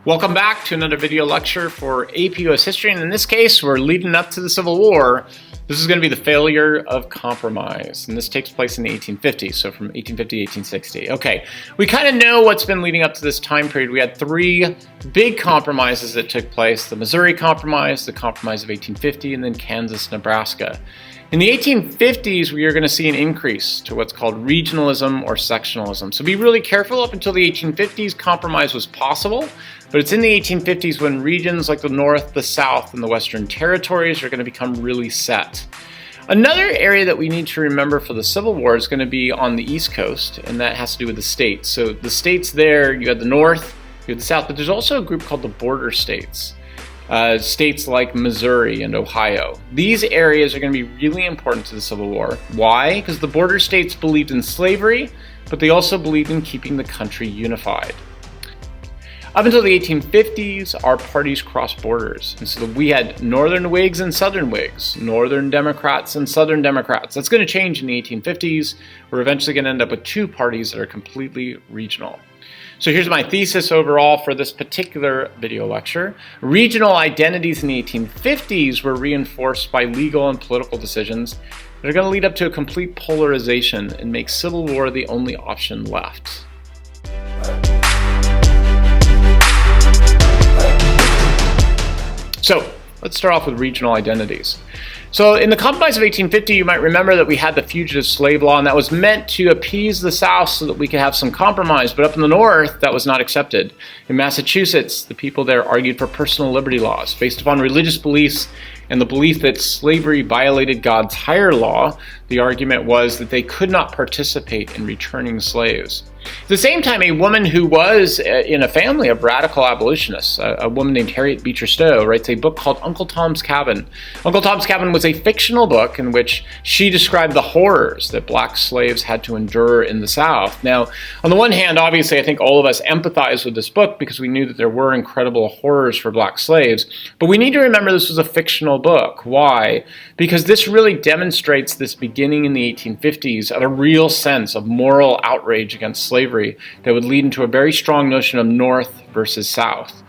Welcome back to another video lecture for APUSH history, and in this case we're leading up to the Civil War. This is going to be the failure of compromise, and this takes place in the 1850s, so from 1850 to 1860. Okay, we kind of know what's been leading up to this time period. We had three big compromises that took place: the Missouri Compromise, the Compromise of 1850, and then Kansas-Nebraska. In the 1850s, we are going to see an increase to what's called regionalism or sectionalism. So be really careful. Up until the 1850s, compromise was possible, but it's in the 1850s when regions like the North, the South, and the Western Territories are going to become really set. Another area that we need to remember for the Civil War is going to be on the East Coast, and that has to do with the states. So the states there, you had the North, you had the South, but there's also a group called the border states. States like Missouri and Ohio. These areas are going to be really important to the Civil War. Why? Because the border states believed in slavery, but they also believed in keeping the country unified. Up until the 1850s, our parties crossed borders. And so we had Northern Whigs and Southern Whigs, Northern Democrats and Southern Democrats. That's going to change in the 1850s. We're eventually going to end up with two parties that are completely regional. So here's my thesis overall for this particular video lecture. Regional identities in the 1850s were reinforced by legal and political decisions that are going to lead up to a complete polarization and make civil war the only option left. So let's start off with regional identities. So in the Compromise of 1850, you might remember that we had the Fugitive Slave Law, and that was meant to appease the South so that we could have some compromise. But up in the North, that was not accepted. In Massachusetts, the people there argued for personal liberty laws based upon religious beliefs and the belief that slavery violated God's higher law. The argument was that they could not participate in returning slaves. At the same time, a woman who was in a family of radical abolitionists, a woman named Harriet Beecher Stowe, writes a book called Uncle Tom's Cabin. Uncle Tom's Cabin was a fictional book in which she described the horrors that black slaves had to endure in the South. Now, on the one hand, obviously, I think all of us empathize with this book because we knew that there were incredible horrors for black slaves. But we need to remember this was a fictional book. Why? Because this really demonstrates this beginning in the 1850s of a real sense of moral outrage against slavery that would lead into a very strong notion of North versus South.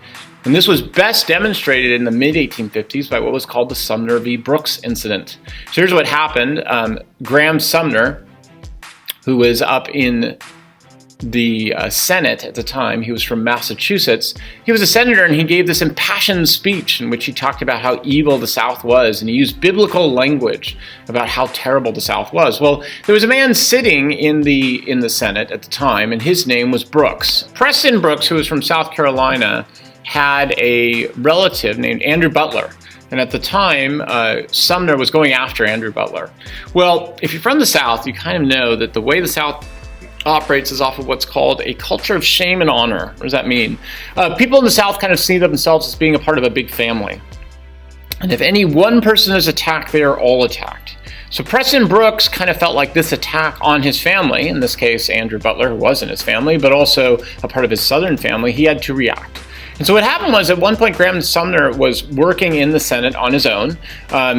And this was best demonstrated in the mid-1850s by what was called the Sumner v. Brooks incident. So here's what happened. Graham Sumner, who was up in the Senate at the time, he was from Massachusetts. He was a senator, and he gave this impassioned speech in which he talked about how evil the South was, and he used biblical language about how terrible the South was. Well, there was a man sitting in the Senate at the time, and his name was Brooks. Preston Brooks, who was from South Carolina, had a relative named Andrew Butler. And at the time, Sumner was going after Andrew Butler. Well, if you're from the South, you kind of know that the way the South operates is off of what's called a culture of shame and honor. What does that mean? People in the South kind of see themselves as being a part of a big family. And if any one person is attacked, they are all attacked. So Preston Brooks kind of felt like this attack on his family, in this case Andrew Butler, who wasn't his family, but also a part of his Southern family, he had to react. And so what happened was, at one point, Graham Sumner was working in the Senate on his own.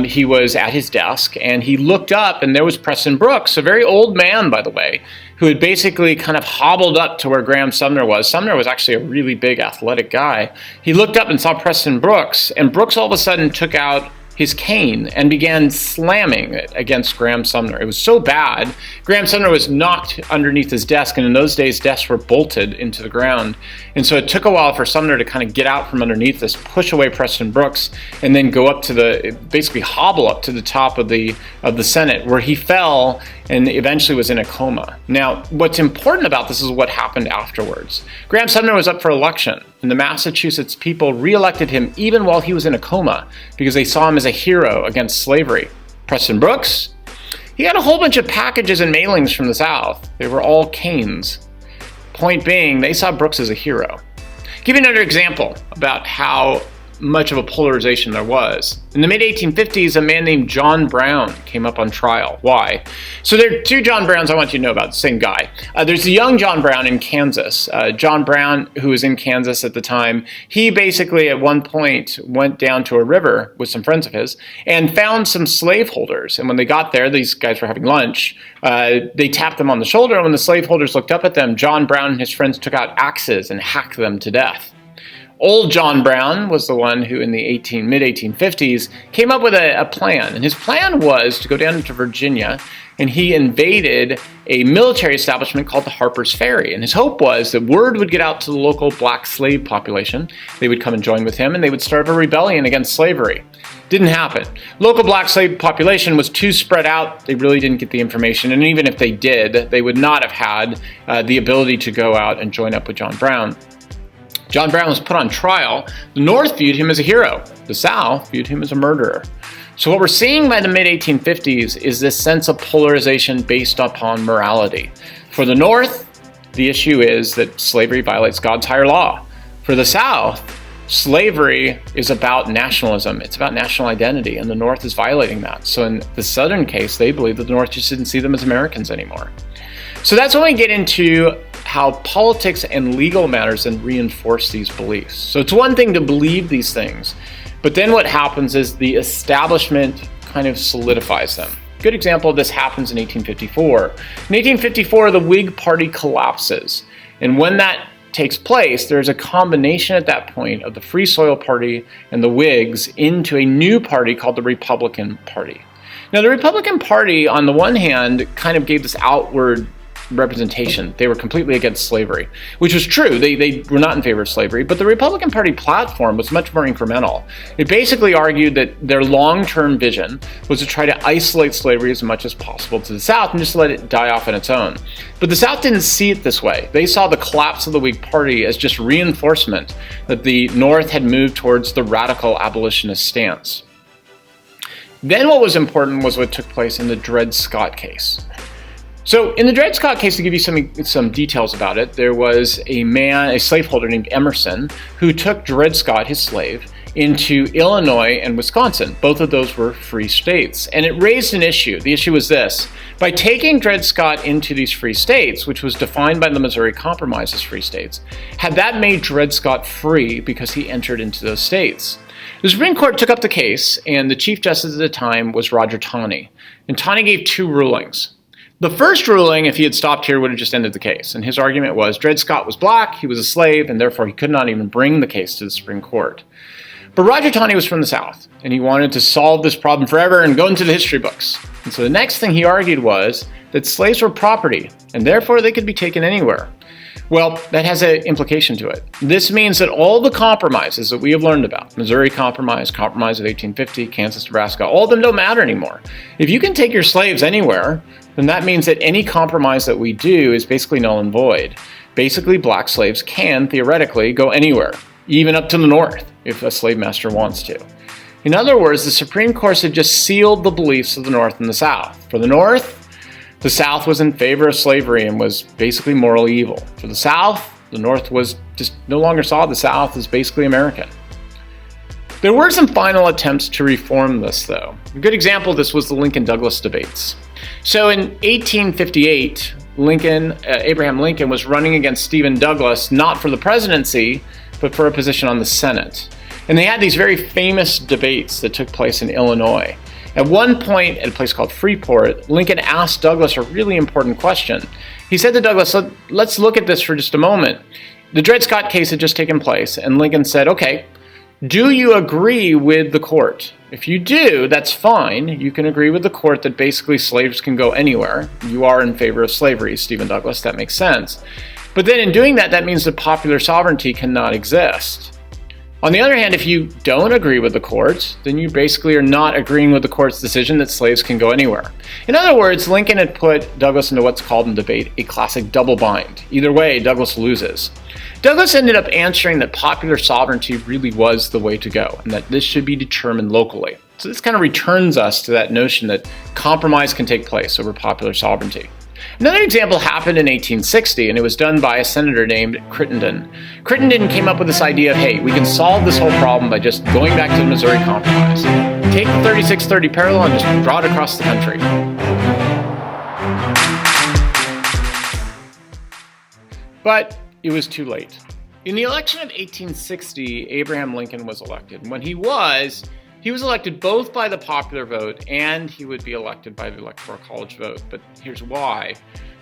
He was at his desk, and he looked up, and there was Preston Brooks, a very old man, by the way, who had basically kind of hobbled up to where Graham Sumner was. Sumner was actually a really big, athletic guy. He looked up and saw Preston Brooks, and Brooks all of a sudden took out his cane and began slamming it against Graham Sumner. It was so bad, Graham Sumner was knocked underneath his desk, and in those days, desks were bolted into the ground. And so it took a while for Sumner to kind of get out from underneath this, push away Preston Brooks, and then go up to basically hobble up to the top of the Senate, where he fell and eventually was in a coma. Now, what's important about this is what happened afterwards. Graham Sumner was up for election, and the Massachusetts people re-elected him even while he was in a coma because they saw him as a hero against slavery. Preston Brooks, he had a whole bunch of packages and mailings from the South. They were all canes. Point being, they saw Brooks as a hero. Give you another example about how much of a polarization there was. In the mid-1850s, a man named John Brown came up on trial. Why? So there are two John Browns I want you to know about, the same guy. There's the young John Brown in Kansas. John Brown, who was in Kansas at the time, he basically at one point went down to a river with some friends of his and found some slaveholders. And when they got there, these guys were having lunch, they tapped them on the shoulder, and when the slaveholders looked up at them, John Brown and his friends took out axes and hacked them to death. Old John Brown was the one who in the mid-1850s came up with a plan. And his plan was to go down to Virginia, and he invaded a military establishment called the Harper's Ferry. And his hope was that word would get out to the local black slave population. They would come and join with him, and they would start a rebellion against slavery. Didn't happen. Local black slave population was too spread out. They really didn't get the information. And even if they did, they would not have had the ability to go out and join up with John Brown. John Brown was put on trial. The North viewed him as a hero. The South viewed him as a murderer. So what we're seeing by the mid-1850s is this sense of polarization based upon morality. For the North, the issue is that slavery violates God's higher law. For the South, slavery is about nationalism. It's about national identity, and the North is violating that. So in the Southern case, they believe that the North just didn't see them as Americans anymore. So that's when we get into how politics and legal matters then reinforce these beliefs. So it's one thing to believe these things, but then what happens is the establishment kind of solidifies them. A good example of this happens in 1854. In 1854, the Whig Party collapses. And when that takes place, there's a combination at that point of the Free Soil Party and the Whigs into a new party called the Republican Party. Now, the Republican Party, on the one hand, kind of gave this outward representation. They were completely against slavery, which was true. They were not in favor of slavery, but the Republican Party platform was much more incremental. It basically argued that their long-term vision was to try to isolate slavery as much as possible to the South and just let it die off on its own. But the South didn't see it this way. They saw the collapse of the Whig Party as just reinforcement that the North had moved towards the radical abolitionist stance. Then what was important was what took place in the Dred Scott case. So in the Dred Scott case, to give you some details about it, there was a slaveholder named Emerson, who took Dred Scott, his slave, into Illinois and Wisconsin. Both of those were free states. And it raised an issue. The issue was this: by taking Dred Scott into these free states, which was defined by the Missouri Compromise as free states, had that made Dred Scott free because he entered into those states? The Supreme Court took up the case, and the Chief Justice at the time was Roger Taney. And Taney gave two rulings. The first ruling, if he had stopped here, would have just ended the case. And his argument was Dred Scott was black, he was a slave, and therefore he could not even bring the case to the Supreme Court. But Roger Taney was from the South, and he wanted to solve this problem forever and go into the history books. And so the next thing he argued was that slaves were property, and therefore they could be taken anywhere. Well, that has an implication to it. This means that all the compromises that we have learned about, Missouri Compromise, Compromise of 1850, Kansas, Nebraska, all of them don't matter anymore. If you can take your slaves anywhere, then that means that any compromise that we do is basically null and void. Basically, black slaves can, theoretically, go anywhere, even up to the North, if a slave master wants to. In other words, the Supreme Court had just sealed the beliefs of the North and the South. For the North, the South was in favor of slavery and was basically morally evil. For the South, the North was just no longer saw the South as basically American. There were some final attempts to reform this, though. A good example of this was the Lincoln-Douglas debates. So in 1858, Abraham Lincoln was running against Stephen Douglas, not for the presidency, but for a position on the Senate. And they had these very famous debates that took place in Illinois. At one point, at a place called Freeport, Lincoln asked Douglas a really important question. He said to Douglas, let's look at this for just a moment. The Dred Scott case had just taken place, and Lincoln said, okay, do you agree with the court? If you do, that's fine. You can agree with the court that basically slaves can go anywhere. You are in favor of slavery, Stephen Douglas. That makes sense. But then in doing that, that means that popular sovereignty cannot exist. On the other hand, if you don't agree with the court, then you basically are not agreeing with the court's decision that slaves can go anywhere. In other words, Lincoln had put Douglas into what's called in debate a classic double bind. Either way, Douglas loses. Douglas ended up answering that popular sovereignty really was the way to go, and that this should be determined locally. So this kind of returns us to that notion that compromise can take place over popular sovereignty. Another example happened in 1860, and it was done by a senator named Crittenden. Crittenden came up with this idea of, hey, we can solve this whole problem by just going back to the Missouri Compromise. Take the 3630 parallel and just draw it across the country. But it was too late. In the election of 1860, Abraham Lincoln was elected. When he was elected both by the popular vote and he would be elected by the Electoral College vote. But here's why.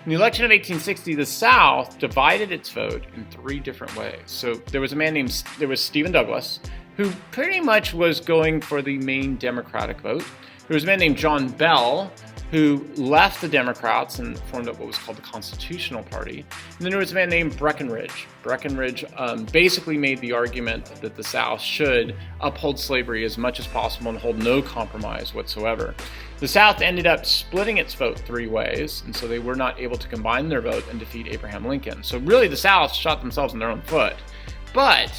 In the election of 1860, the South divided its vote in 3 different ways. So there was Stephen Douglas, who pretty much was going for the main Democratic vote. There was a man named John Bell, who left the Democrats and formed up what was called the Constitutional Party. And then there was a man named Breckinridge. Breckinridge basically made the argument that the South should uphold slavery as much as possible and hold no compromise whatsoever. The South ended up splitting its vote 3 ways, and so they were not able to combine their vote and defeat Abraham Lincoln. So really the South shot themselves in their own foot. But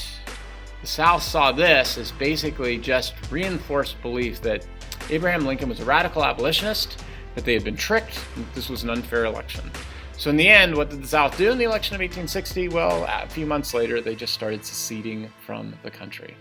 the South saw this as basically just reinforced belief that Abraham Lincoln was a radical abolitionist, that they had been tricked, and that this was an unfair election. So in the end, what did the South do in the election of 1860? Well, a few months later, they just started seceding from the country.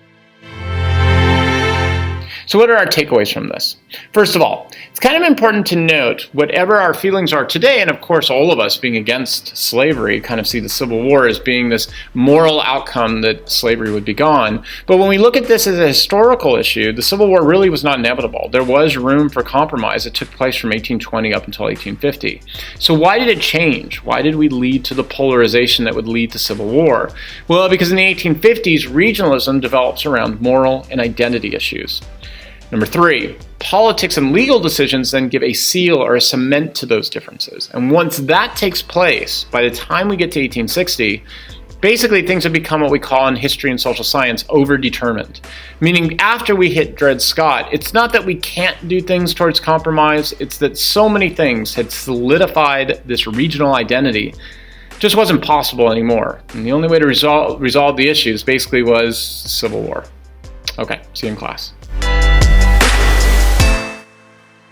So what are our takeaways from this? First of all, it's kind of important to note whatever our feelings are today, and of course all of us being against slavery kind of see the Civil War as being this moral outcome that slavery would be gone. But when we look at this as a historical issue, the Civil War really was not inevitable. There was room for compromise that took place from 1820 up until 1850. So why did it change? Why did we lead to the polarization that would lead to Civil War? Well, because in the 1850s, regionalism develops around moral and identity issues. Number 3, politics and legal decisions then give a seal or a cement to those differences. And once that takes place, by the time we get to 1860, basically things have become what we call in history and social science overdetermined. Meaning after we hit Dred Scott, it's not that we can't do things towards compromise, it's that so many things had solidified this regional identity. It just wasn't possible anymore. And the only way to resolve the issues basically was civil war. Okay, see you in class.